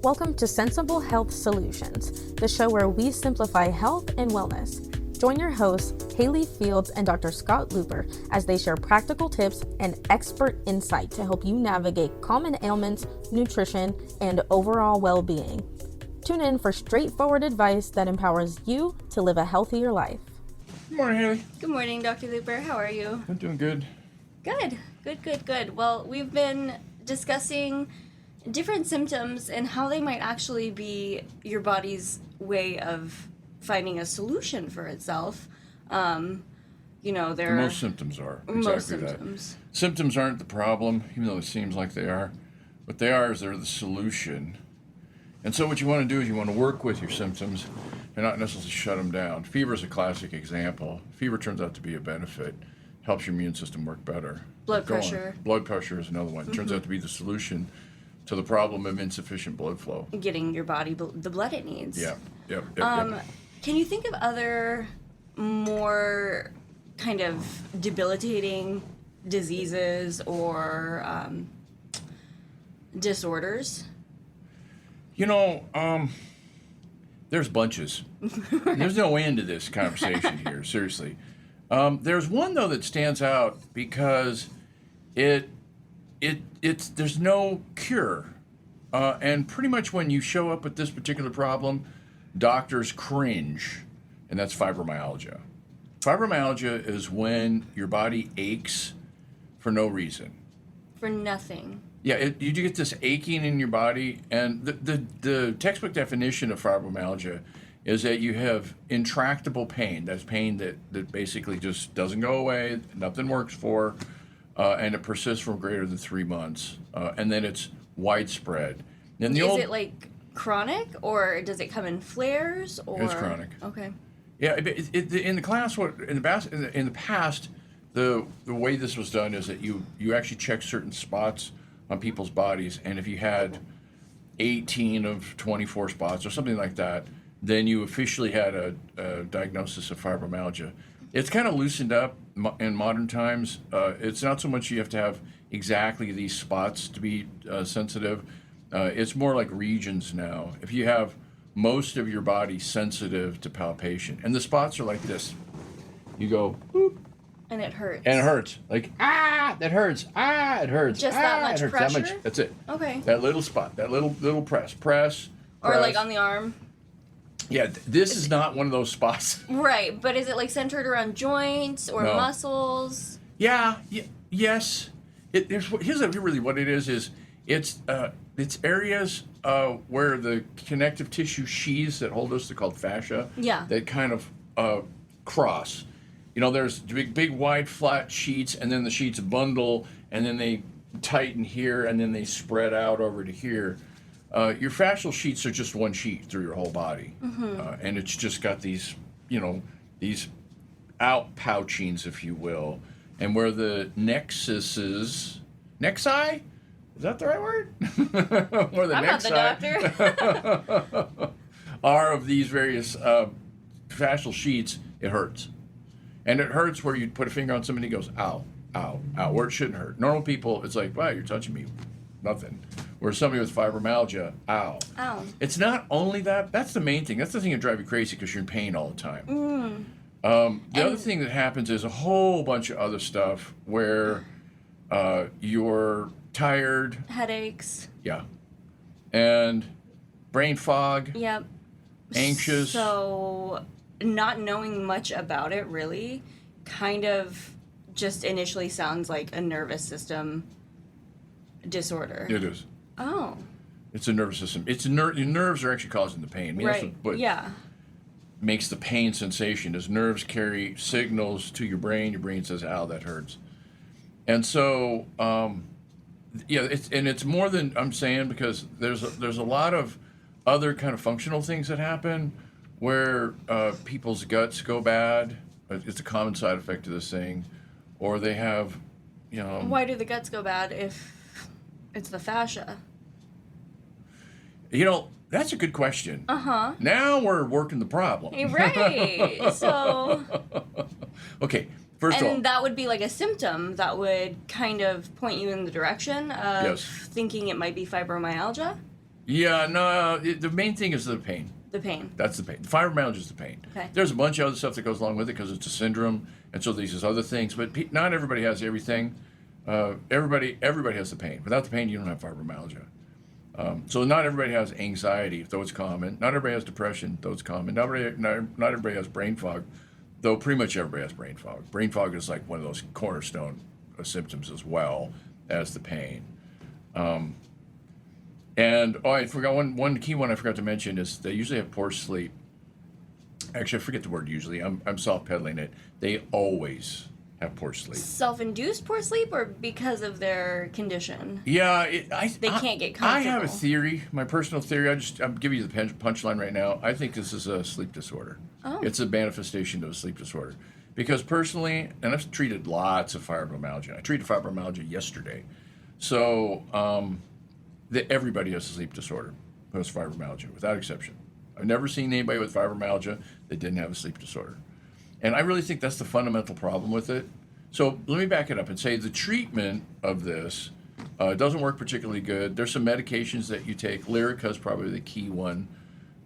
Welcome to Sensible Health Solutions, the show where we simplify health and wellness. Join your hosts, Hallie Fields and Dr. Scott Luper, as they share practical tips and expert insight to help you navigate common ailments, nutrition, and overall well-being. Tune in for straightforward advice that empowers you to live a healthier life. Good morning, Hallie. Good morning, Dr. Luper. How are you? I'm doing good. Good. Well, we've been discussing different symptoms and how they might actually be your body's way of finding a solution for itself. Most symptoms are exactly that. Symptoms aren't the problem, even though it seems like they are. What they are is they're the solution. And so what you want to do is you want to work with your symptoms and not necessarily shut them down. Fever is a classic example. Fever turns out to be a benefit. Helps your immune system work better. Blood pressure. Blood pressure is another one. It turns out to be the solution to the problem of insufficient blood flow. Getting your body the blood it needs. Yep. Can you think of other more kind of debilitating diseases or disorders? There's bunches. There's no end to this conversation here, seriously. There's one, though, that stands out because there's no cure. And pretty much when you show up with this particular problem, doctors cringe, and that's fibromyalgia. Fibromyalgia is when your body aches for no reason. For nothing. Yeah, you get this aching in your body, and the textbook definition of fibromyalgia is that you have intractable pain. That's pain that basically just doesn't go away, nothing works for, and it persists for greater than 3 months, and then it's widespread. And is it like chronic, or does it come in flares? Or it's chronic. Okay. Yeah, in the class, in the past, the way this was done is that you actually check certain spots on people's bodies, and if you had 18 of 24 spots or something like that, then you officially had a diagnosis of fibromyalgia. It's kind of loosened up in modern times. It's not so much you have to have exactly these spots to be sensitive. It's more like regions now. If you have most of your body sensitive to palpation, and the spots are like this, you go, boop, and it hurts. And it hurts. Like, that hurts. It hurts. Just that much it hurts. pressure? That much. That's it. Okay. That little spot, that little press. Or like on the arm. Yeah, this is not one of those spots. Right, but is it like centered around joints or muscles? Yeah, yes. Here's really what it is it's areas where the connective tissue sheaths that hold us, they're called fascia. Yeah. That kind of cross. There's big wide flat sheets, and then the sheets bundle, and then they tighten here, and then they spread out over to here. Your fascial sheets are just one sheet through your whole body, and it's just got these outpouchings, if you will, and where the nexi, is that the right word? Where the I'm not the doctor. are of these various fascial sheets, it hurts. And it hurts where you put a finger on somebody and it goes, ow, ow, ow, where it shouldn't hurt. Normal people, it's like, wow, you're touching me. Nothing. Whereas somebody with fibromyalgia, ow. Ow. It's not only that. That's the main thing. That's the thing that drives you crazy because you're in pain all the time. The other thing that happens is a whole bunch of other stuff where you're tired. Headaches. Yeah. And brain fog. Yep. Anxious. So not knowing much about it really kind of just initially sounds like a nervous system disorder. It is. Oh. It's a nervous system. Your nerves are actually causing the pain. I mean, right. That's what yeah. makes the pain sensation is nerves carry signals to your brain. Your brain says, ow, that hurts. And so, it's more than I'm saying, because there's a lot of other kind of functional things that happen where people's guts go bad. It's a common side effect of this thing. Or they have, Why do the guts go bad if it's the fascia? That's a good question. Uh-huh. Now we're working the problem. Right. So. Okay. First of all. And that would be like a symptom that would kind of point you in the direction of Yes. thinking it might be fibromyalgia? Yeah, no, the main thing is the pain. The pain. That's the pain. The fibromyalgia is the pain. Okay. There's a bunch of other stuff that goes along with it because it's a syndrome, and so these other things. But not everybody has everything. Everybody has the pain. Without the pain, you don't have fibromyalgia. So not everybody has anxiety, though it's common. Not everybody has depression, though it's common. Not everybody has brain fog, though pretty much everybody has brain fog. Brain fog is like one of those cornerstone symptoms as well as the pain. And I forgot one key one I forgot to mention is they usually have poor sleep. Actually, I forget the word usually. I'm soft pedaling it. They always have poor sleep. Self-induced poor sleep, or because of their condition? Yeah, they can't get comfortable. I have a theory, my personal theory. I'm giving you the punchline right now. I think this is a sleep disorder. Oh. It's a manifestation of a sleep disorder. Because personally, and I've treated lots of fibromyalgia. I treated fibromyalgia yesterday. So everybody has a sleep disorder who has fibromyalgia, without exception. I've never seen anybody with fibromyalgia that didn't have a sleep disorder. And I really think that's the fundamental problem with it. So let me back it up and say the treatment of this doesn't work particularly good. There's some medications that you take. Lyrica is probably the key one.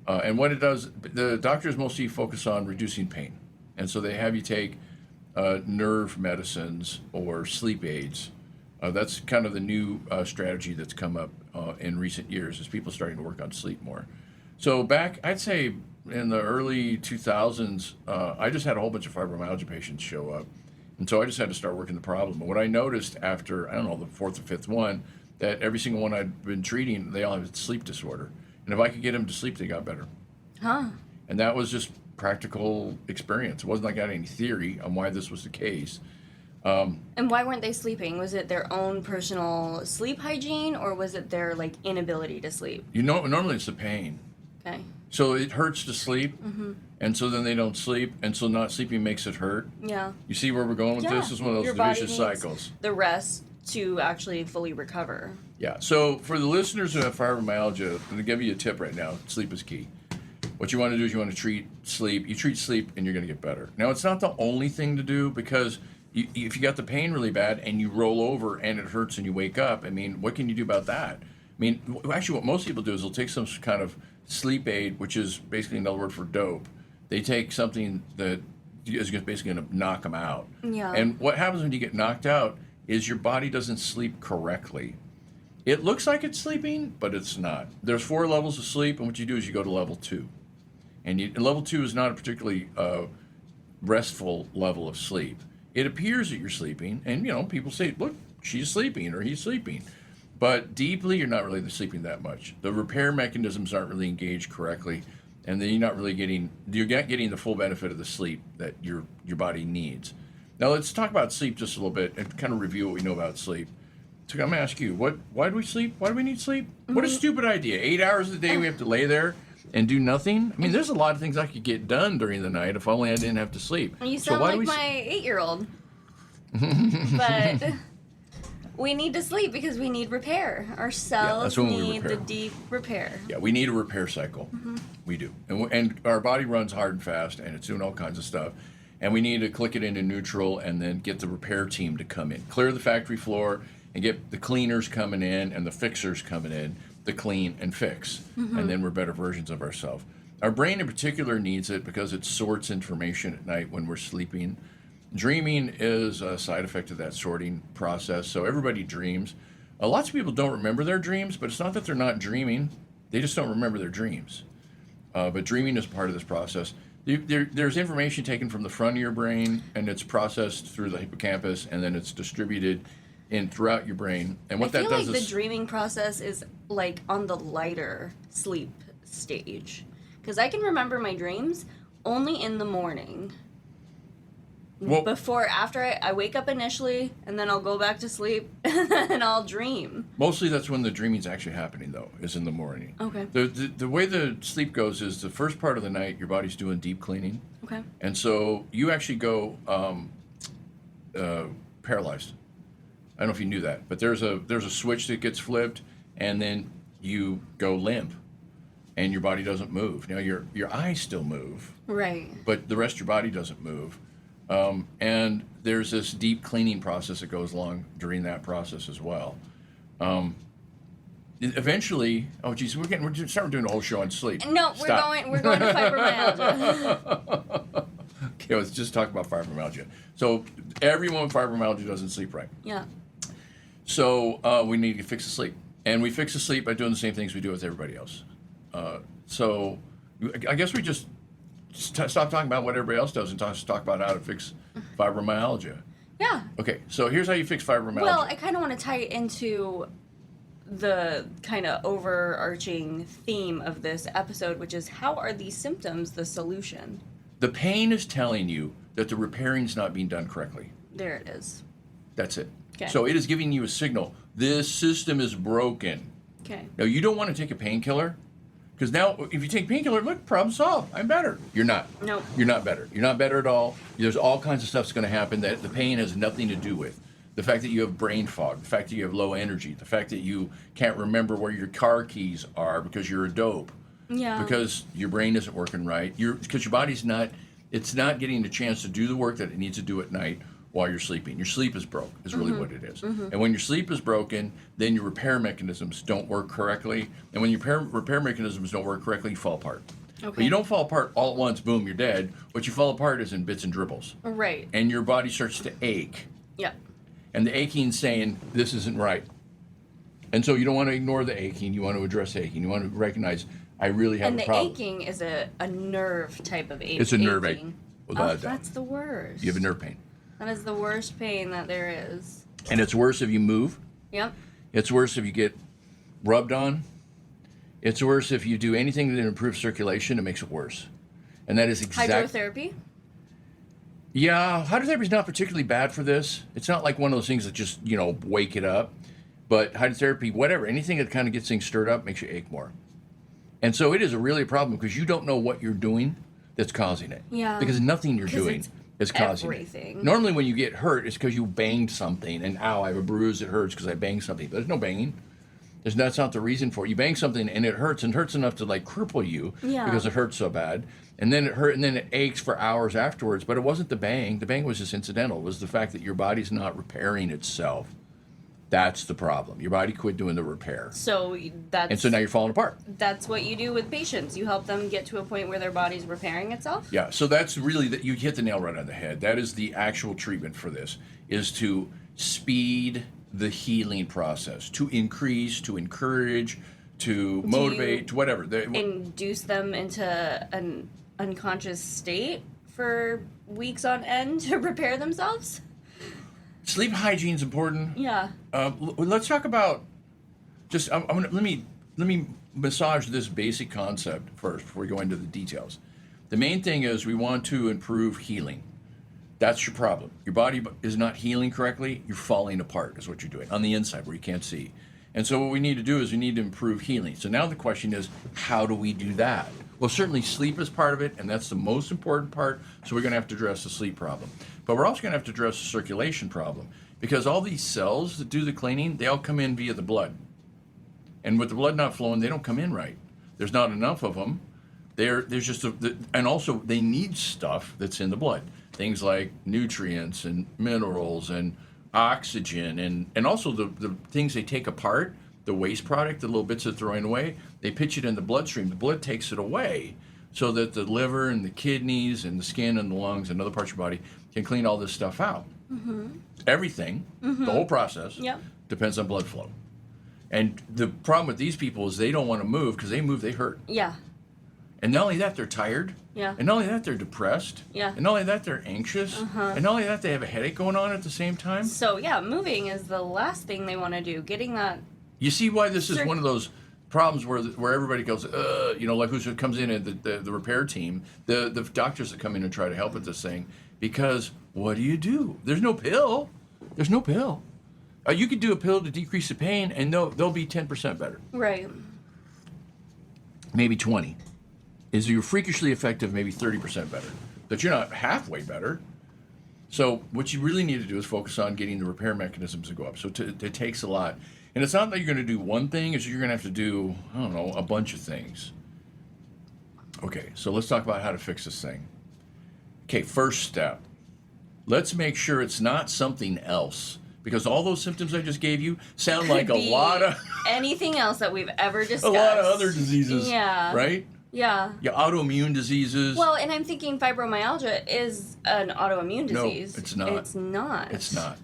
And what it does, the doctors mostly focus on reducing pain. And so they have you take nerve medicines or sleep aids. That's kind of the new strategy that's come up in recent years, is people starting to work on sleep more. So back, I'd say in the early 2000s, I just had a whole bunch of fibromyalgia patients show up. And so I just had to start working the problem. And what I noticed after, I don't know, the fourth or fifth one, that every single one I'd been treating, they all have a sleep disorder. And if I could get them to sleep, they got better. Huh. And that was just practical experience. It wasn't like I had any theory on why this was the case. And why weren't they sleeping? Was it their own personal sleep hygiene, or was it their inability to sleep? Normally it's the pain. Okay. So it hurts to sleep, and so then they don't sleep, and so not sleeping makes it hurt. Yeah. You see where we're going with this? It's one of those Your body vicious needs cycles. the rest to actually fully recover. Yeah. So for the listeners who have fibromyalgia, I'm going to give you a tip right now. Sleep is key. What you want to do is you want to treat sleep. You treat sleep, and you're going to get better. Now, it's not the only thing to do, because if you got the pain really bad and you roll over and it hurts and you wake up, I mean, what can you do about that? I mean, actually, what most people do is they'll take some kind of sleep aid, which is basically another word for dope. They take something that is basically going to knock them out. Yeah. And what happens when you get knocked out is your body doesn't sleep correctly. It looks like it's sleeping, but it's not. There's 4 levels of sleep, and what you do is you go to level 2. And level 2 is not a particularly restful level of sleep. It appears that you're sleeping, and people say, look, she's sleeping or he's sleeping. But deeply, you're not really sleeping that much. The repair mechanisms aren't really engaged correctly, and then you're not getting the full benefit of the sleep that your body needs. Now let's talk about sleep just a little bit and kind of review what we know about sleep. So I'm going to ask you, why do we sleep? Why do we need sleep? Mm-hmm. What a stupid idea. 8 hours a day we have to lay there and do nothing? I mean, there's a lot of things I could get done during the night if only I didn't have to sleep. You sound like my 8-year-old. But we need to sleep because we need repair. Our cells need the deep repair. Yeah, we need a repair cycle. Mm-hmm. We do. And our body runs hard and fast, and it's doing all kinds of stuff. And we need to click it into neutral and then get the repair team to come in. Clear the factory floor and get the cleaners coming in and the fixers coming in to clean and fix. Mm-hmm. And then we're better versions of ourselves. Our brain in particular needs it because it sorts information at night when we're sleeping. Dreaming is a side effect of that sorting process. So everybody dreams. Lots of people don't remember their dreams, but it's not that they're not dreaming. They just don't remember their dreams. But dreaming is part of this process. There's information taken from the front of your brain, and it's processed through the hippocampus, and then it's distributed throughout your brain. And what that does is... I feel like the dreaming process is like on the lighter sleep stage. Because I can remember my dreams only in the morning. Well, after I wake up initially, and then I'll go back to sleep, and then I'll dream. Mostly that's when the dreaming's actually happening, though, is in the morning. Okay. The way the sleep goes is the first part of the night, your body's doing deep cleaning. Okay. And so you actually go paralyzed. I don't know if you knew that, but there's a switch that gets flipped, and then you go limp, and your body doesn't move. Now, your eyes still move. Right. But the rest of your body doesn't move. And there's this deep cleaning process that goes along during that process as well. eventually, oh geez, we're starting doing a whole show on sleep. No, Stop. we're going to fibromyalgia. Okay, let's just talk about fibromyalgia. So everyone with fibromyalgia doesn't sleep right. Yeah. So we need to fix the sleep. And we fix the sleep by doing the same things we do with everybody else. So I guess we just stop talking about what everybody else does and talk about how to fix fibromyalgia. Yeah. Okay, so here's how you fix fibromyalgia. Well, I kind of want to tie it into the kind of overarching theme of this episode, which is how are these symptoms the solution? The pain is telling you that the repairing's not being done correctly. There it is. That's it. Okay. So it is giving you a signal. This system is broken. Okay. Now, you don't want to take a painkiller, because now if you take painkiller, look, problem solved. I'm better. You're not. Nope. You're not better. You're not better at all. There's all kinds of stuff that's going to happen that the pain has nothing to do with. The fact that you have brain fog, the fact that you have low energy, the fact that you can't remember where your car keys are because you're a dope. Yeah. Because your brain isn't working right. Because your body's not, it's not getting the chance to do the work that it needs to do at night while you're sleeping. Your sleep is broke, is really what it is. And when your sleep is broken, then your repair mechanisms don't work correctly. And when your repair mechanisms don't work correctly, you fall apart. Okay. But you don't fall apart all at once, boom, you're dead. What you fall apart is in bits and dribbles. Right. And your body starts to ache. Yeah. And the aching's saying, this isn't right. And so you don't want to ignore the aching. You want to address the aching. You want to recognize, I really have And a the problem. aching is a nerve type of aching. It's a nerve ache. Without a doubt. That's the worst. You have a nerve pain. That is the worst pain that there is. And it's worse if you move. Yep. It's worse if you get rubbed on. It's worse if you do anything that improves circulation. It makes it worse. And that is exactly... Hydrotherapy? Yeah, hydrotherapy is not particularly bad for this. It's not like one of those things that just, wake it up. But hydrotherapy, whatever, anything that kind of gets things stirred up makes you ache more. And so it is really a problem because you don't know what you're doing that's causing it. Yeah. Because nothing you're doing is causing everything. it. Normally when you get hurt, it's because you banged something and, ow, I have a bruise, it hurts because I banged something. But there's no banging. That's not the reason for it. You bang something and it hurts enough to cripple you because it hurts so bad. And then it aches for hours afterwards. But it wasn't the bang. The bang was just incidental. It was the fact that your body's not repairing itself. That's the problem. Your body quit doing the repair. So And so now you're falling apart. that's what you do with patients. You help them get to a point where their body's repairing itself? Yeah, so that's really that you hit the nail right on the head. That is the actual treatment for this, is to speed the healing process, to increase, to encourage, to motivate, to whatever. Induce them into an unconscious state for weeks on end to repair themselves? Sleep hygiene is important. Yeah. Let's talk about just. Let me massage this basic concept first before we go into the details. The main thing is we want to improve healing. That's your problem. Your body is not healing correctly. You're falling apart is what you're doing on the inside where you can't see. And so what we need to do is we need to improve healing. So now the question is, how do we do that? Well, certainly sleep is part of it, and that's the most important part. So we're going to have to address the sleep problem. But we're also going to have to address the circulation problem, because all these cells that do the cleaning, they all come in via the blood. And with the blood not flowing, they don't come in right. There's not enough of them. There's just and also they need stuff that's in the blood. Things like nutrients and minerals and oxygen and also the things they take apart, the waste product, the little bits they're throwing away, they pitch it in the bloodstream. The blood takes it away so that the liver and the kidneys and the skin and the lungs and other parts of your body can clean all this stuff out. Everything, the whole process, depends on blood flow. And the problem with these people is they don't want to move, because they move, they hurt. Yeah. And not only that, they're tired. Yeah. And not only that, they're depressed. Yeah. And not only that, they're anxious. And not only that, they have a headache going on at the same time. So, yeah, moving is the last thing they want to do. Getting that... You see why this is one of those problems where everybody goes, like who comes in and the repair team, the doctors that come in and try to help with this thing, because what do? There's no pill. There's no pill. You could do a pill to decrease the pain, and they'll be 10% better. Right. Maybe 20. Is you're freakishly effective, maybe 30% better. But you're not halfway better. So what you really need to do is focus on getting the repair mechanisms to go up. So it takes a lot. And it's not that you're going to do one thing, it's you're going to have to do, a bunch of things. Okay, so let's talk about how to fix this thing. Okay, first step. Let's make sure it's not something else because all those symptoms I just gave you sound Could like a be lot of anything else that we've ever discussed. a lot of other diseases. Yeah. Right? Yeah. Yeah, autoimmune diseases. Well, and I'm thinking fibromyalgia is an autoimmune disease. No, it's not. It's not. It's not.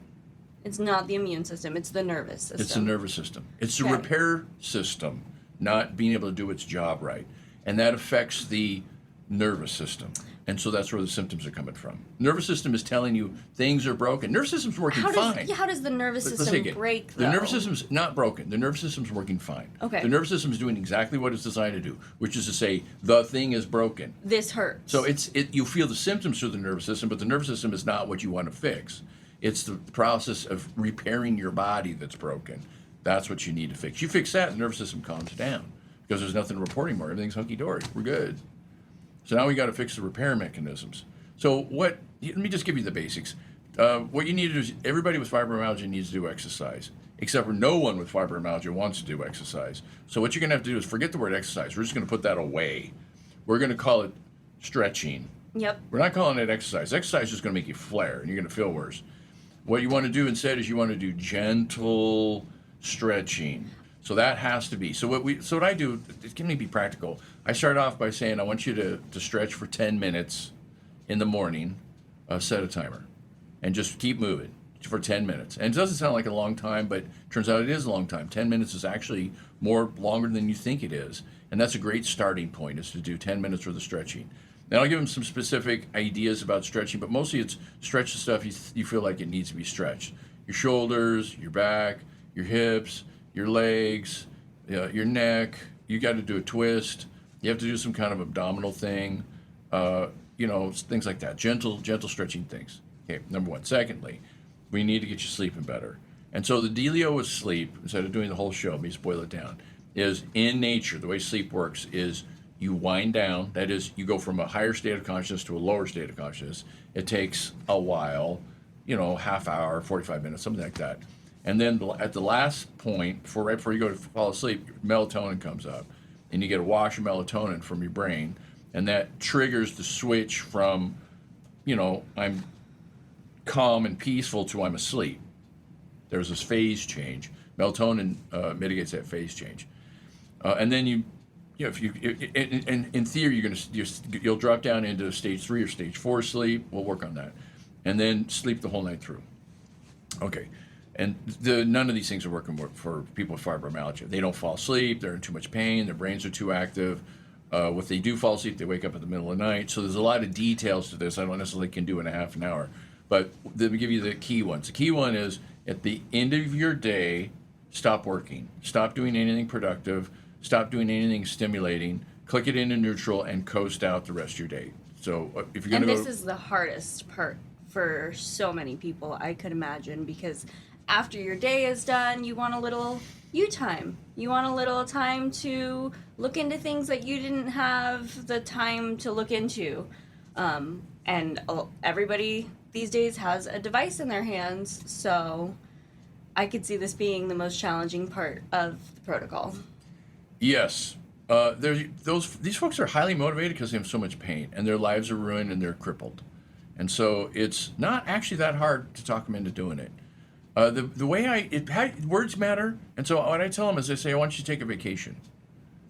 It's not the immune system. It's the nervous system. It's the nervous system. It's the Okay. repair system not being able to do its job right. And that affects the nervous system. And so that's where the symptoms are coming from. Nervous system is telling you things are broken. Nervous system's working fine. How does the nervous Let's system take it. break, though? The nervous system's not broken. The nervous system's working fine. Okay. The nervous system's doing exactly what it's designed to do, which is to say the thing is broken. This hurts. So you feel the symptoms through the nervous system, but the nervous system is not what you want to fix. It's the process of repairing your body that's broken. That's what you need to fix. You fix that, the nervous system calms down because there's nothing to report anymore. Everything's hunky-dory. We're good. So now we got to fix the repair mechanisms. So let me just give you the basics. What you need to do is everybody with fibromyalgia needs to do exercise, except for no one with fibromyalgia wants to do exercise. So what you're going to have to do is forget the word exercise. We're just going to put that away. We're going to call it stretching. Yep. We're not calling it exercise. Exercise is just going to make you flare and you're going to feel worse. What you want to do instead is you want to do gentle stretching. So that has to be. So what I do, it can be practical. I start off by saying I want you to stretch for 10 minutes in the morning, set a timer, and just keep moving for 10 minutes. And it doesn't sound like a long time, but it turns out it is a long time. 10 minutes is actually longer than you think it is. And that's a great starting point, is to do 10 minutes worth of stretching. Now I'll give them some specific ideas about stretching, but mostly it's stretch the stuff you feel like it needs to be stretched. Your shoulders, your back, your hips, your legs, your neck. You got to do a twist. You have to do some kind of abdominal thing. Things like that. Gentle stretching things. Okay, number one. Secondly, we need to get you sleeping better. And so the dealio with sleep, instead of doing the whole show, let me just boil it down, is in nature, the way sleep works is you wind down. That is, you go from a higher state of consciousness to a lower state of consciousness. It takes a while, half hour, 45 minutes, something like that. And then at the last point, right before you go to fall asleep, melatonin comes up. And you get a wash of melatonin from your brain. And that triggers the switch from, I'm calm and peaceful to I'm asleep. There's this phase change. Melatonin mitigates that phase change. And then in theory, you'll drop down into stage 3 or stage 4 sleep. We'll work on that. And then sleep the whole night through. Okay. And none of these things are working for people with fibromyalgia. They don't fall asleep. They're in too much pain. Their brains are too active. If they do fall asleep, they wake up in the middle of the night. So there's a lot of details to this I don't necessarily can do in a half an hour. But let me give you the key ones. The key one is at the end of your day, stop working. Stop doing anything productive. Stop doing anything stimulating. Click it into neutral and coast out the rest of your day. So if you're going to go... And this is the hardest part for so many people, I could imagine, because after your day is done, you want a little you time. You want a little time to look into things that you didn't have the time to look into. And everybody these days has a device in their hands, so I could see this being the most challenging part of the protocol. Yes. These folks are highly motivated because they have so much pain, and their lives are ruined and they're crippled. And so it's not actually that hard to talk them into doing it. The way words matter, and so what I tell them is I say, I want you to take a vacation.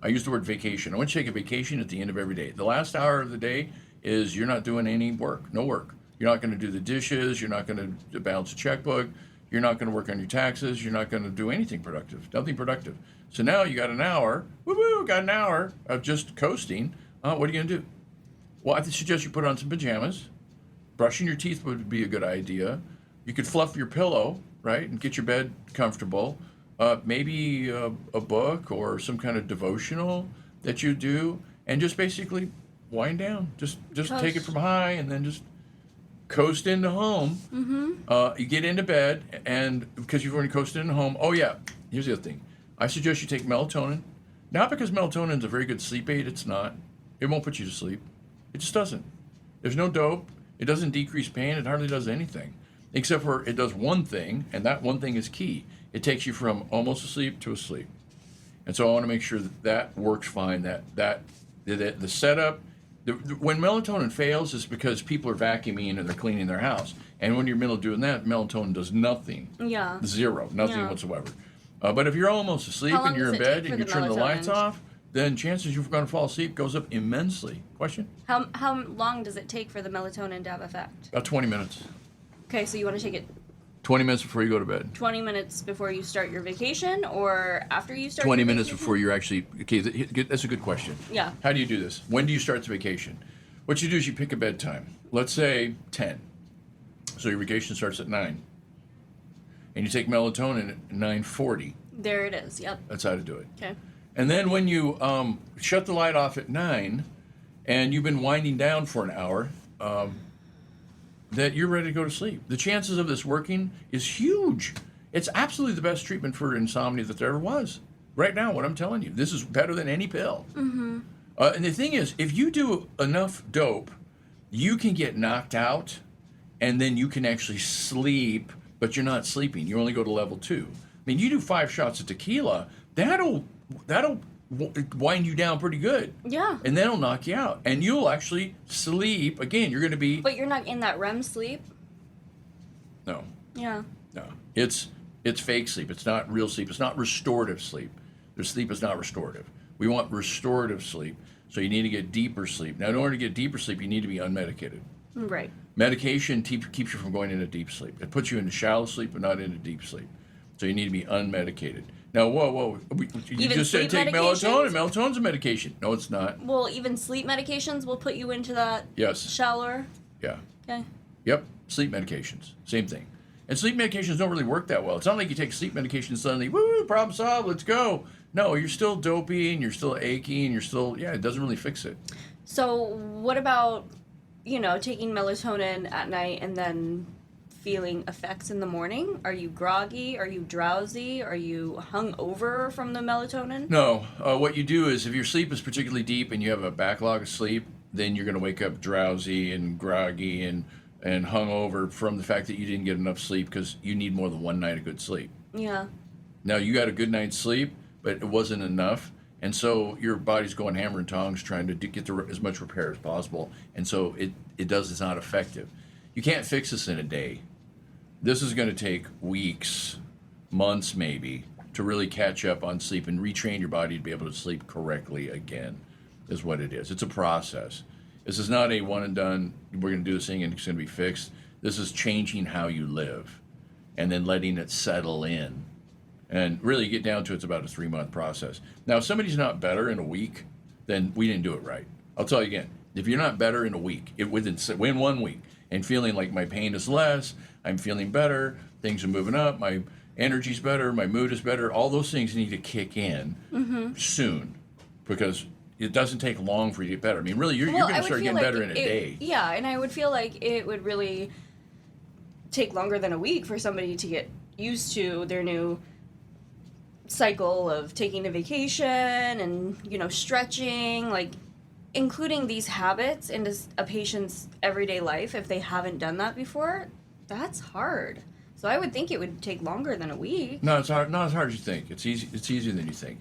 I use the word vacation. I want you to take a vacation at the end of every day. The last hour of the day is you're not doing any work, no work. You're not going to do the dishes. You're not going to balance a checkbook. You're not going to work on your taxes. You're not going to do anything productive, nothing productive. So now you got an hour, got an hour of just coasting. What are you going to do? Well, I suggest you put on some pajamas. Brushing your teeth would be a good idea. You could fluff your pillow, right, and get your bed comfortable. Maybe a book or some kind of devotional that you do, and just basically wind down. Just take it from high, and then just coast into home. Mm-hmm. You get into bed, and because you've already coasted into home. Oh yeah, here's the other thing. I suggest you take melatonin. Not because melatonin is a very good sleep aid. It's not. It won't put you to sleep. It just doesn't. There's no dope. It doesn't decrease pain. It hardly does anything. Except for it does one thing, and that one thing is key. It takes you from almost asleep to asleep. And so I want to make sure that works fine, that the setup When melatonin fails, it's because people are vacuuming and they're cleaning their house. And when you're in the middle of doing that, melatonin does nothing. Yeah. Zero. Nothing whatsoever. But if you're almost asleep and you're in bed and you turn the lights off, then chances you're going to fall asleep goes up immensely. Question? How long does it take for the melatonin to have effect? About 20 minutes. Okay, so you want to take it 20 minutes before you go to bed. 20 minutes before you start your vacation or after you start 20 your minutes vacation? before you're actually... Okay, that's a good question. Yeah. How do you do this? When do you start the vacation? What you do is you pick a bedtime. Let's say 10. So your vacation starts at 9. And you take melatonin at 9:40. There it is, yep. That's how to do it. Okay. And then when you shut the light off at 9 and you've been winding down for an hour, that you're ready to go to sleep. The chances of this working is huge. It's absolutely the best treatment for insomnia that there ever was. Right now, what I'm telling you, this is better than any pill. Mm-hmm. And the thing is, if you do enough dope, you can get knocked out, and then you can actually sleep, but you're not sleeping. You only go to level 2. I mean, you do 5 shots of tequila, that'll wind you down pretty good. Yeah. And that'll knock you out. And you'll actually sleep. Again, you're going to be... But you're not in that REM sleep? No. Yeah. No. It's fake sleep. It's not real sleep. It's not restorative sleep. Their sleep is not restorative. We want restorative sleep. So you need to get deeper sleep. Now, in order to get deeper sleep, you need to be unmedicated. Right. Medication keeps you from going into deep sleep. It puts you into shallow sleep, but not into deep sleep. So you need to be unmedicated. Now, whoa. You Even just said take melatonin. Melatonin's a medication. No, it's not. Well, even sleep medications will put you into that shallower? Yeah. Okay. Yep. Sleep medications. Same thing. And sleep medications don't really work that well. It's not like you take sleep medication and suddenly, woo, problem solved, let's go. No, you're still dopey and you're still achy and you're still, it doesn't really fix it. So what about, taking melatonin at night and then feeling effects in the morning? Are you groggy? Are you drowsy? Are you hung over from the melatonin? No. What you do is if your sleep is particularly deep and you have a backlog of sleep, then you're going to wake up drowsy and groggy and hung over from the fact that you didn't get enough sleep because you need more than one night of good sleep. Yeah. Now, you got a good night's sleep, but it wasn't enough. And so your body's going hammer and tongs trying to get as much repair as possible. And so it's not effective. You can't fix this in a day. This is going to take weeks, months maybe, to really catch up on sleep and retrain your body to be able to sleep correctly again, is what it is. It's a process. This is not a one and done, we're going to do this thing and it's going to be fixed. This is changing how you live and then letting it settle in. And really get down to it's about a 3-month process. Now, if somebody's not better in a week, then we didn't do it right. I'll tell you again, if you're not better in a week, within 1 week, and feeling like my pain is less, I'm feeling better, things are moving up, my energy's better, my mood is better, all those things need to kick in soon because it doesn't take long for you to get better. I mean, really, you're going to start getting better in a day. Yeah, and I would feel like it would really take longer than a week for somebody to get used to their new cycle of taking a vacation and, stretching, like including these habits into a patient's everyday life if they haven't done that before, that's hard. So I would think it would take longer than a week. No, it's hard. Not as hard as you think. It's easy. It's easier than you think.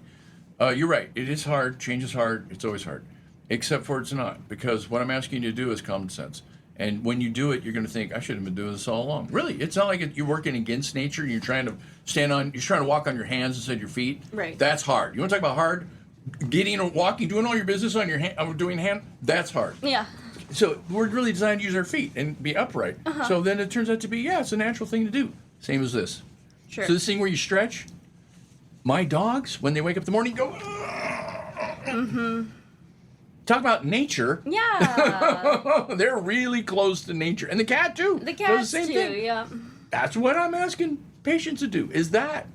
You're right. It is hard. Change is hard. It's always hard. Except for it's not. Because what I'm asking you to do is common sense. And when you do it, you're going to think, I should have been doing this all along. Really, it's not like you're working against nature and you're trying to walk on your hands instead of your feet. Right. That's hard. You want to talk about hard? Getting or walking, doing all your business on your hand, doing hand, that's hard. Yeah. So we're really designed to use our feet and be upright. So then it turns out to be, it's a natural thing to do. Same as this. Sure. So this thing where you stretch, my dogs, when they wake up in the morning, go, Talk about nature. Yeah. They're really close to nature. And the cat, too. The cats, same too, thing. yeah. That's what I'm asking patients to do, is that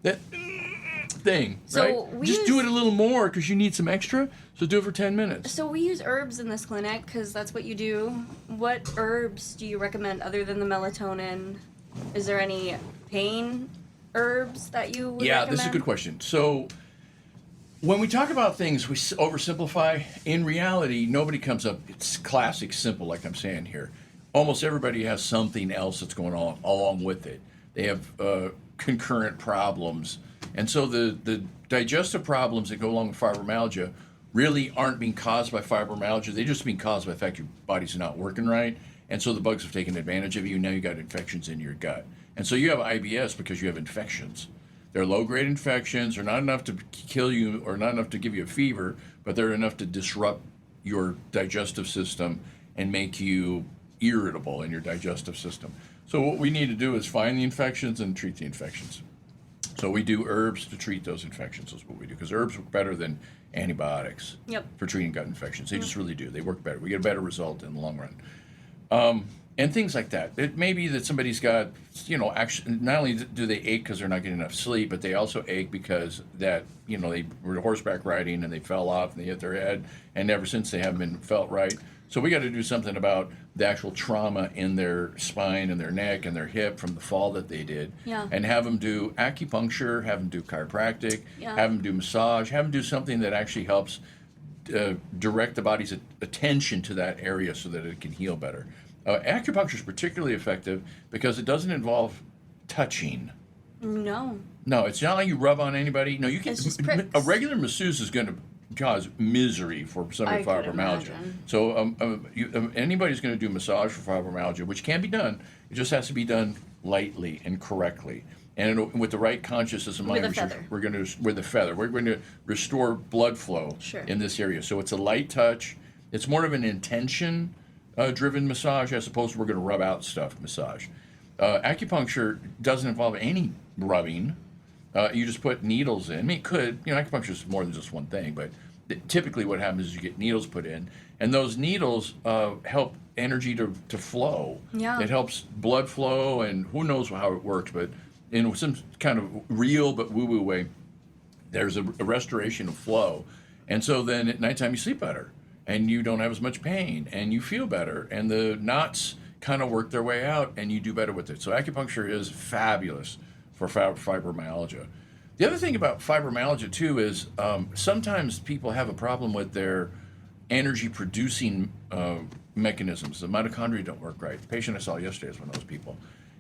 thing, So right? Just do it a little more because you need some extra, so do it for 10 minutes. So we use herbs in this clinic because that's what you do. What herbs do you recommend other than the melatonin? Is there any pain herbs that you would recommend? This is a good question. So when we talk about things, we oversimplify. In reality, nobody comes up, it's classic simple like I'm saying here. Almost everybody has something else that's going on along with it. They have concurrent problems. And so the digestive problems that go along with fibromyalgia really aren't being caused by fibromyalgia. They're just being caused by the fact your body's not working right. And so the bugs have taken advantage of you. Now you got infections in your gut. And so you have IBS because you have infections. They're low-grade infections. They're not enough to kill you or not enough to give you a fever, but they're enough to disrupt your digestive system and make you irritable in your digestive system. So what we need to do is find the infections and treat the infections. So we do herbs to treat those infections is what we do, because herbs work better than antibiotics for treating gut infections. They just really do. They work better. We get a better result in the long run. And things like that. It may be that somebody's got, actually, not only do they ache because they're not getting enough sleep, but they also ache because that, they were horseback riding and they fell off and they hit their head, and ever since they haven't been felt right. So we got to do something about the actual trauma in their spine and their neck and their hip from the fall that they did. And have them do acupuncture, have them do chiropractic, have them do massage, have them do something that actually helps direct the body's attention to that area so that it can heal better. Acupuncture is particularly effective because it doesn't involve touching. No, it's not like you rub on anybody. No, you can. A regular masseuse is going to cause misery for somebody with fibromyalgia. So anybody's going to do massage for fibromyalgia, which can be done. It just has to be done lightly and correctly, and with the right consciousness of mind. We're going to restore blood flow in this area. So it's a light touch. It's more of an intention driven massage as opposed to we're going to rub out stuff massage. Acupuncture doesn't involve any rubbing. You just put needles in. I mean, it could, acupuncture is more than just one thing, but typically what happens is you get needles put in, and those needles help energy to flow. It helps blood flow, and who knows how it works, but in some kind of real but woo-woo way, there's a restoration of flow. And so then at nighttime you sleep better, and you don't have as much pain, and you feel better, and the knots kind of work their way out, and you do better with it. So acupuncture is fabulous for fibromyalgia. The other thing about fibromyalgia, too, is sometimes people have a problem with their energy-producing mechanisms. The mitochondria don't work right. The patient I saw yesterday is one of those people.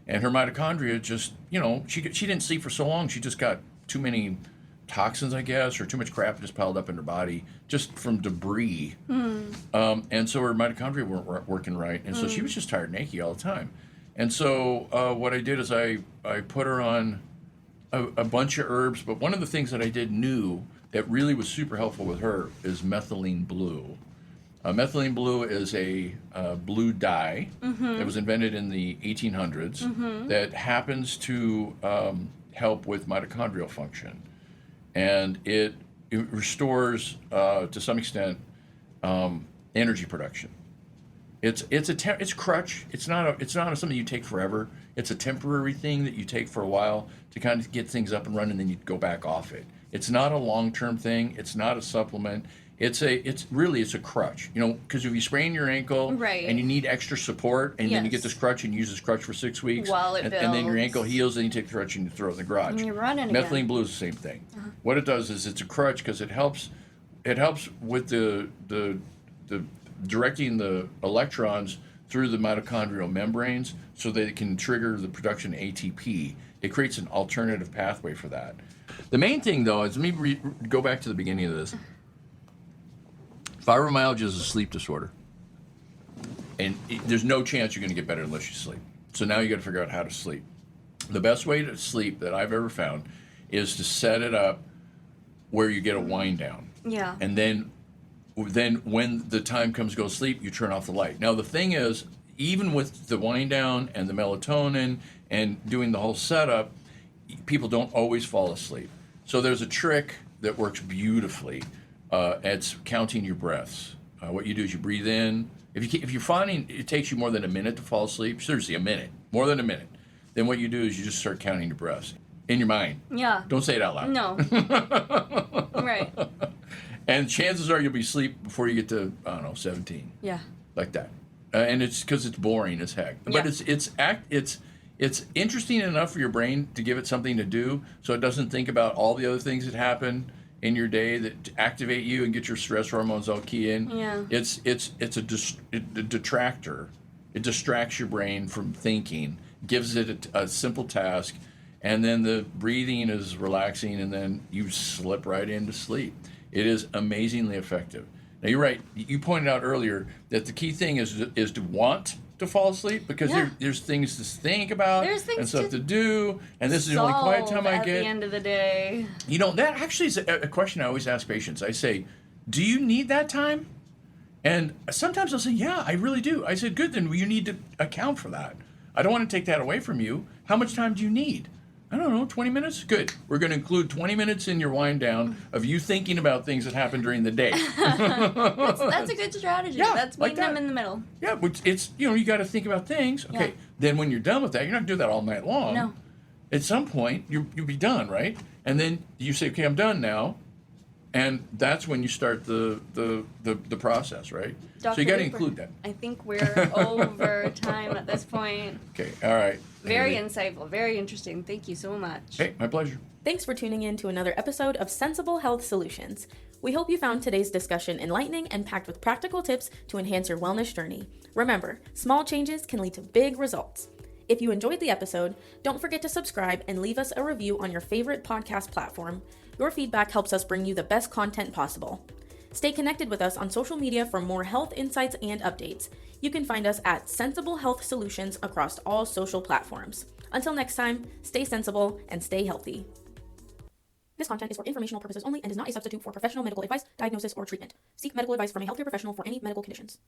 And her mitochondria just, she didn't sleep for so long, she just got too many toxins, I guess, or too much crap just piled up in her body just from debris. And so her mitochondria weren't working right. And so she was just tired and achy all the time. And so what I did is I put her on a bunch of herbs, but one of the things that I did new that really was super helpful with her is methylene blue. Methylene blue is a blue dye that was invented in the 1800s that happens to help with mitochondrial function. And it restores, to some extent, energy production. It's crutch. It's not something you take forever. It's a temporary thing that you take for a while to kind of get things up and running, and then you go back off it. It's not a long-term thing. It's not a supplement. It's a crutch, because if you sprain your ankle and you need extra support, and then you get this crutch and you use this crutch for 6 weeks, while it builds, and then your ankle heals, then you take the crutch and you throw it in the garage. And you're running Methylene again. blue is the same thing. What it does is it's a crutch because it helps with the directing the electrons through the mitochondrial membranes so that it can trigger the production of ATP. It creates an alternative pathway for that. The main thing, though, is let me go back to the beginning of this. Fibromyalgia is a sleep disorder, and there's no chance you're going to get better unless you sleep. So now you got to figure out how to sleep. The best way to sleep that I've ever found is to set it up where you get a wind down. Yeah. And then when the time comes to go to sleep, you turn off the light. Now the thing is, even with the wind down and the melatonin and doing the whole setup, people don't always fall asleep. So there's a trick that works beautifully. It's counting your breaths. What you do is you breathe in. If you're finding it takes you more than a minute to fall asleep, seriously, a minute, more than a minute, then what you do is you just start counting your breaths in your mind. Yeah. Don't say it out loud. No. Right. And chances are you'll be asleep before you get to, 17. Yeah. Like that. And it's because it's boring as heck. But it's interesting enough for your brain to give it something to do so it doesn't think about all the other things that happen in your day that activate you and get your stress hormones all key in. Yeah. It's a detractor. It distracts your brain from thinking, gives it a simple task, and then the breathing is relaxing, and then you slip right into sleep. It is amazingly effective. Now, you're right. You pointed out earlier that the key thing is to want to fall asleep, because there's things to think about and stuff to do, and this is the only quiet time I get. At the end of the day. You know, that actually is a question I always ask patients. I say, do you need that time? And sometimes they'll say, yeah, I really do. I said, good, then you need to account for that. I don't want to take that away from you. How much time do you need? I don't know, 20 minutes? Good. We're going to include 20 minutes in your wind down of you thinking about things that happen during the day. That's a good strategy. Yeah, That's meeting them in the middle. Yeah, but it's, you got to think about things. Okay, then when you're done with that, you're not going to do that all night long. No. At some point, you'll be done, right? And then you say, okay, I'm done now. And that's when you start the process, right? Dr. So you got to Luper, include that. I think we're over time at this point. Okay, all right. Very insightful, very interesting. Thank you so much. Hey, my pleasure. Thanks for tuning in to another episode of Sensible Health Solutions. We hope you found today's discussion enlightening and packed with practical tips to enhance your wellness journey. Remember, small changes can lead to big results. If you enjoyed the episode, don't forget to subscribe and leave us a review on your favorite podcast platform. Your feedback helps us bring you the best content possible. Stay connected with us on social media for more health insights and updates. You can find us at Sensible Health Solutions across all social platforms. Until next time, stay sensible and stay healthy. This content is for informational purposes only and is not a substitute for professional medical advice, diagnosis, or treatment. Seek medical advice from a healthcare professional for any medical conditions.